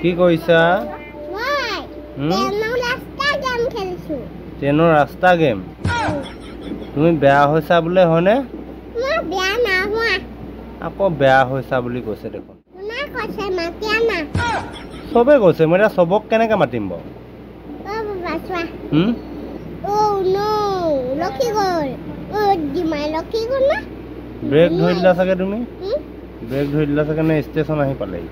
কি কইছা? ট্ৰেইনৰ ৰাস্তা গেম তুমি বেয়া হৈছা বোলে হয়নে? আকৌ বেয়া হৈছা বুলি কৈছে দেখোন। চবে কৈছে মই এতিয়া চবক কেনেকে মাতিম বাৰু? ব্ৰেক ধৰি দিলা চাগে তুমি? ব্ৰেক ধৰি দিলা চাগে নে ষ্টেচন আহি পালেহি?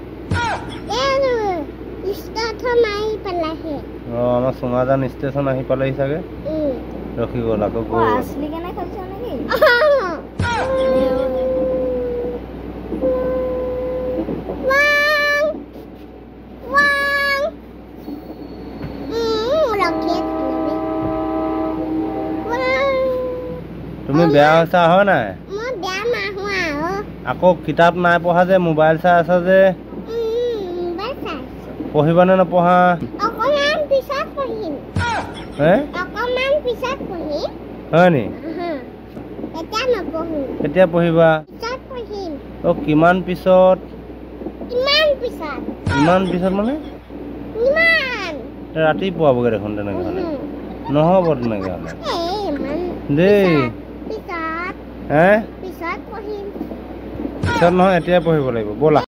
আমাৰ সোমাজান ষ্টেচন আহি পালেহি চাগে ৰখি গ'ল আকৌ গ'ল। তুমি বেয়া হৈছা হয় নাই? আকৌ কিতাপ নাই পঢ়া যে মোবাইল চাই আছা যে পঢ়িবা নে নপঢ়া? হয় নি? কেতিয়া পঢ়িবা? কিমান পিছত? ইমান পিছত মানে ৰাতিপুৱা বগে দেখোন তেনেকে হলে নহ'ব তেনেকে হলে দেই। পিছত নহয় এতিয়া পঢ়িব লাগিব ব'লা।